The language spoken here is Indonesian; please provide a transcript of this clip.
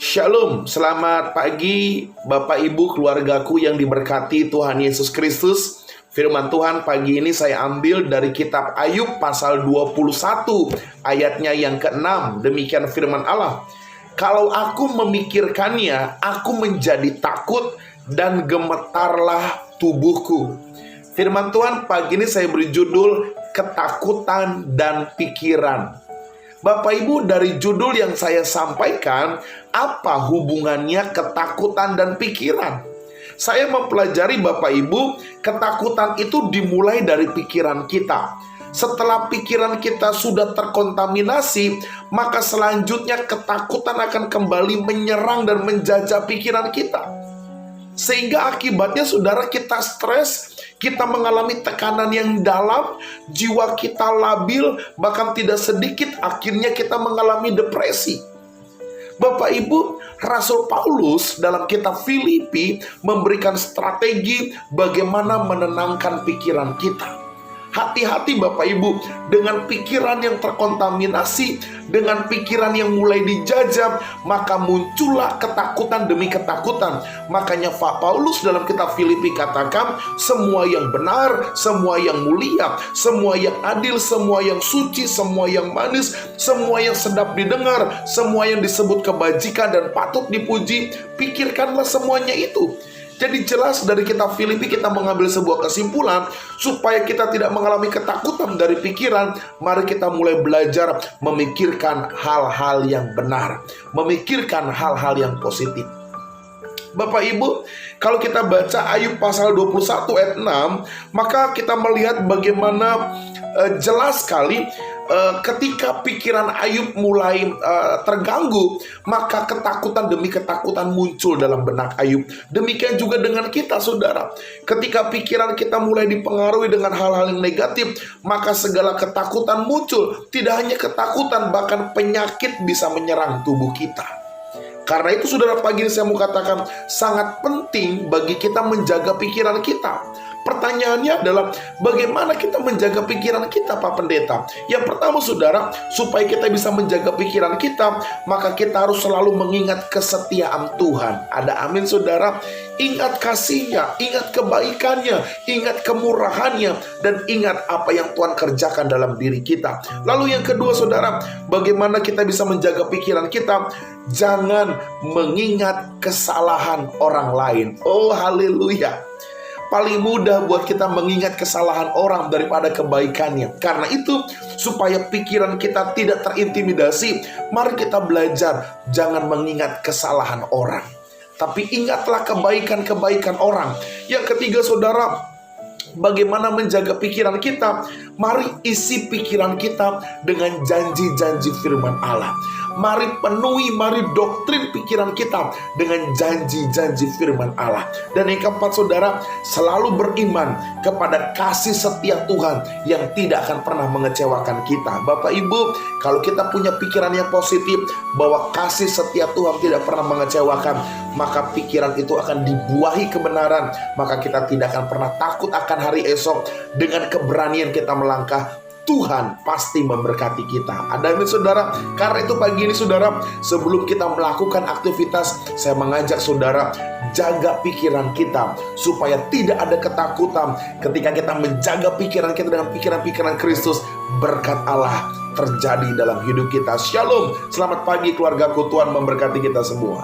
Shalom, selamat pagi Bapak Ibu keluargaku yang diberkati Tuhan Yesus Kristus. Firman Tuhan pagi ini saya ambil dari kitab Ayub pasal 21 ayatnya yang ke-6. Demikian firman Allah. Kalau aku memikirkannya, aku menjadi takut dan gemetarlah tubuhku. Firman Tuhan pagi ini saya beri judul ketakutan dan pikiran. Bapak Ibu, dari judul yang saya sampaikan, apa hubungannya ketakutan dan pikiran? Saya mempelajari Bapak Ibu, ketakutan itu dimulai dari pikiran kita. Setelah pikiran kita sudah terkontaminasi, maka selanjutnya ketakutan akan kembali menyerang dan menjajah pikiran kita. Sehingga akibatnya saudara, kita stres, kita mengalami tekanan yang dalam, jiwa kita labil, bahkan tidak sedikit akhirnya kita mengalami depresi. Bapak Ibu, Rasul Paulus dalam kitab Filipi memberikan strategi bagaimana menenangkan pikiran kita. Hati-hati Bapak Ibu dengan pikiran yang terkontaminasi, dengan pikiran yang mulai dijajah, maka muncullah ketakutan demi ketakutan. Makanya Paulus dalam kitab Filipi katakan, semua yang benar, semua yang mulia, semua yang adil, semua yang suci, semua yang manis, semua yang sedap didengar, semua yang disebut kebajikan dan patut dipuji, pikirkanlah semuanya itu. Jadi jelas dari kitab Filipi kita mengambil sebuah kesimpulan supaya kita tidak mengalami ketakutan dari pikiran. Mari kita mulai belajar memikirkan hal-hal yang benar, memikirkan hal-hal yang positif. Bapak Ibu, kalau kita baca Ayub pasal 21 ayat 6, maka kita melihat bagaimana jelas sekali ketika pikiran Ayub mulai terganggu, maka ketakutan demi ketakutan muncul dalam benak Ayub. Demikian juga dengan kita saudara. Ketika pikiran kita mulai dipengaruhi dengan hal-hal yang negatif, maka segala ketakutan muncul. Tidak hanya ketakutan, bahkan penyakit bisa menyerang tubuh kita. Karena itu saudara, pagi ini saya mau katakan sangat penting bagi kita menjaga pikiran kita. Pertanyaannya adalah bagaimana kita menjaga pikiran kita Pak Pendeta? Yang pertama saudara, supaya kita bisa menjaga pikiran kita, maka kita harus selalu mengingat kesetiaan Tuhan. Ada amin saudara? Ingat kasih-Nya, ingat kebaikannya, ingat kemurahannya, dan ingat apa yang Tuhan kerjakan dalam diri kita. Lalu yang kedua saudara, bagaimana kita bisa menjaga pikiran kita? Jangan mengingat kesalahan orang lain. Oh haleluya. Paling mudah buat kita mengingat kesalahan orang daripada kebaikannya. Karena itu, supaya pikiran kita tidak terintimidasi, mari kita belajar jangan mengingat kesalahan orang, tapi ingatlah kebaikan-kebaikan orang. Yang ketiga saudara, bagaimana menjaga pikiran kita? Mari isi pikiran kita dengan janji-janji firman Allah. Mari penuhi, mari doktrin pikiran kita dengan janji-janji firman Allah. Dan yang keempat saudara, selalu beriman kepada kasih setia Tuhan yang tidak akan pernah mengecewakan kita. Bapak Ibu, kalau kita punya pikiran yang positif bahwa kasih setia Tuhan tidak pernah mengecewakan, maka pikiran itu akan dibuahi kebenaran. Maka kita tidak akan pernah takut akan hari esok. Dengan keberanian kita melangkah, Tuhan pasti memberkati kita. Ada amin saudara? Karena itu pagi ini saudara, sebelum kita melakukan aktivitas, saya mengajak saudara jaga pikiran kita supaya tidak ada ketakutan. Ketika kita menjaga pikiran kita dengan pikiran-pikiran Kristus, berkat Allah terjadi dalam hidup kita. Shalom, selamat pagi keluargaku, Tuhan memberkati kita semua.